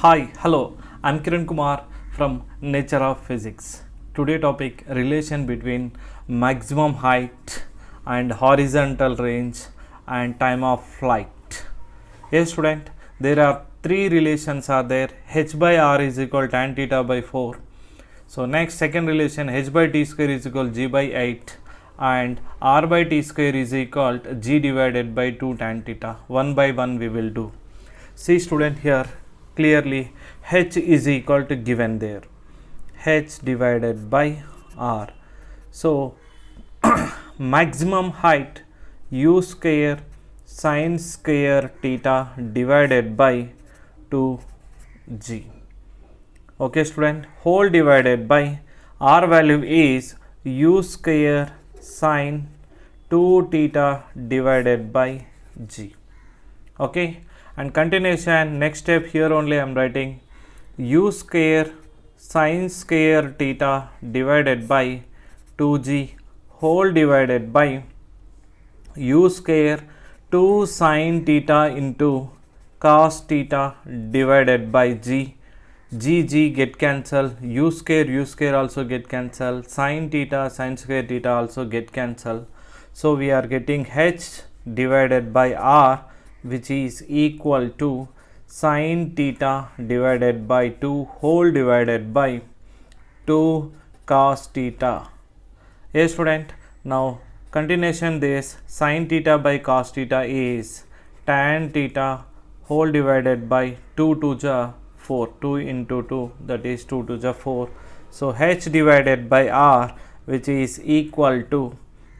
Hi, hello, I'm Kiran Kumar from Nature of Physics. Today topic relation between maximum height and horizontal range and time of flight. Yes student, there are three relations are there. H by R is equal tan theta by 4. So next second relation H by T square is equal G by 8 and R by T square is equal to G divided by 2 tan theta. One by one we will do. See student, here clearly H is equal to given there, H divided by R. So maximum height U square sin square theta divided by 2G. Okay student, whole divided by R value is U square sin 2 theta divided by G. Okay, and continuation, next step here only I am writing U square sin square theta divided by 2G whole divided by U square 2 sin theta into cos theta divided by G. G get cancel, U square also get cancel, sin theta sin square theta also get cancel. So we are getting H divided by R, which is equal to sin theta divided by 2 whole divided by 2 cos theta. Yes student, now continuation this sin theta by cos theta is tan theta whole divided by 2 to the 4, 2 into 2, that is 2 to the 4. So H divided by R, which is equal to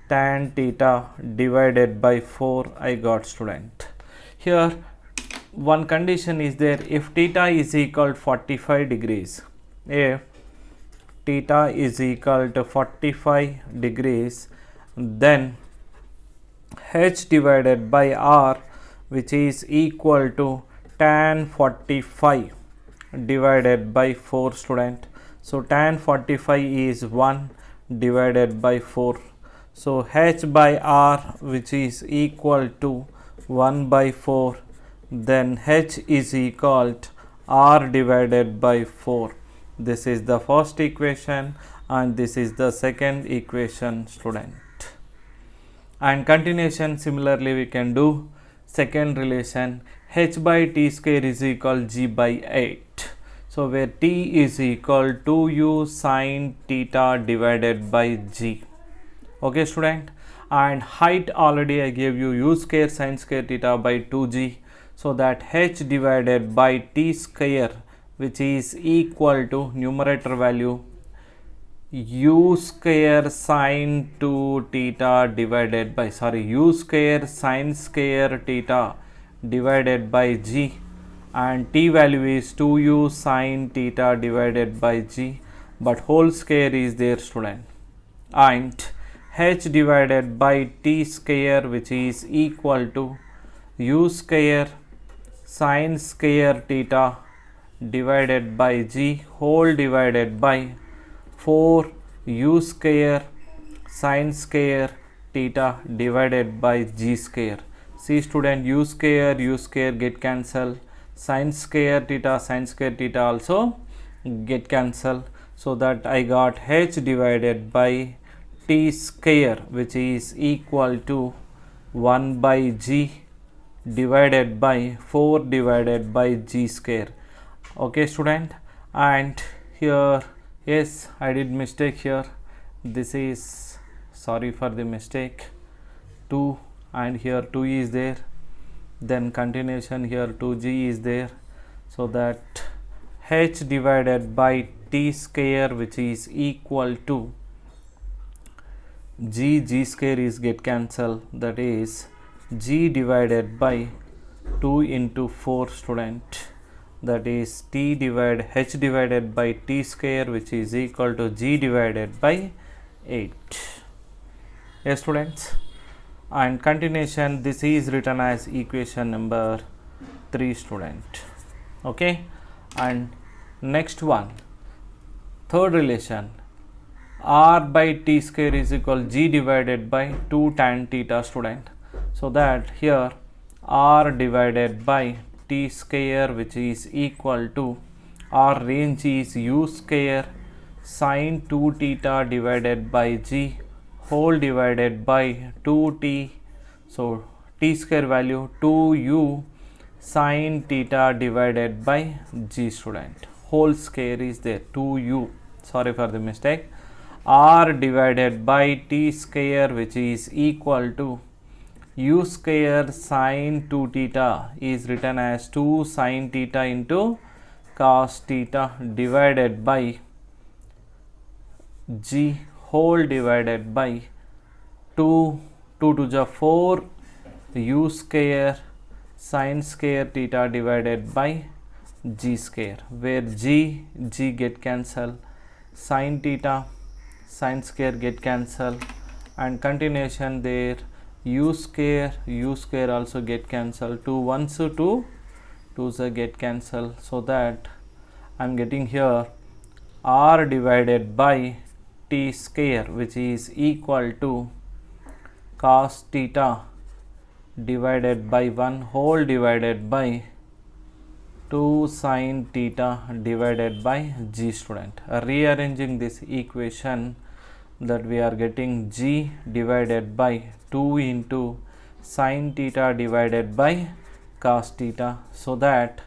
tan theta divided by 4 I got student. Here one condition is there, if theta is equal to 45 degrees, if theta is equal to 45 degrees, then H divided by R, which is equal to tan 45 divided by 4 student. So tan 45 is 1 divided by 4. So H by R, which is equal to 1 by 4, then H is equal to R divided by 4. This is the first equation and this is the second equation student. And continuation similarly we can do second relation H by T square is equal G by 8. So where T is equal to U sin theta divided by G. Okay student, and height already I gave you U square sin square theta by 2G. So that H divided by T square, which is equal to numerator value U square sin 2 theta divided by U square sin square theta divided by G, and T value is 2U sin theta divided by G, but whole square is there student, and H divided by T square, which is equal to U square sin square theta divided by G whole divided by 4 U square sin square theta divided by G square. See student, U square get cancel, sin square theta also get cancel. So that I got H divided by T square, which is equal to 1 by G divided by 4 divided by G square. Okay student, and here yes I did mistake here, this is sorry for the mistake 2, and here 2 is there, then continuation here 2G is there. So that H divided by T square, which is equal to G square is get cancel, that is G divided by 2 into 4 student, that is H divided by T square, which is equal to G divided by 8. Yes students, and continuation this is written as equation number 3 student. Okay, and next one, third relation R by T square is equal G divided by 2 tan theta student. So that here R divided by t square which is equal to, our range is u square sine 2 theta divided by g whole divided by 2t. So t square value 2u sine theta divided by g, student. Whole square is there, 2u, sorry for the mistake, r divided by t square which is equal to u square sine 2 theta is written as 2 sine theta into cos theta divided by g whole divided by 2 to the 4 u square sine square theta divided by g square, where g get cancel, sine theta sine square get cancel, and continuation there u square also get cancel, 2 ones 2 2's get cancel, so that I am getting here r divided by t square which is equal to cos theta divided by 1 whole divided by 2 sine theta divided by g, student. Rearranging this equation, that we are getting g divided by 2 into sine theta divided by cos theta, so that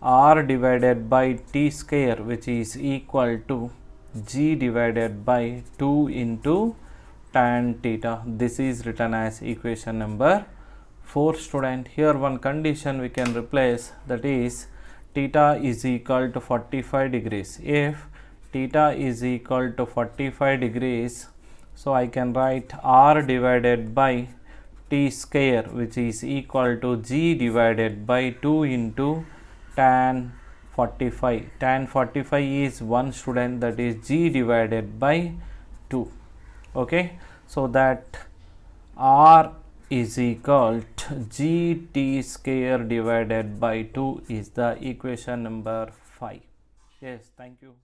r divided by t square which is equal to g divided by 2 into tan theta. This is written as equation number 4, student. Here one condition we can replace, that is theta is equal to 45 degrees. If theta is equal to 45 degrees, so I can write r divided by t square which is equal to g divided by 2 into tan 45. Tan 45 is 1, student, that is g divided by 2. Okay, so that r is equal to gt square divided by 2 is the equation number 5. Yes, thank you.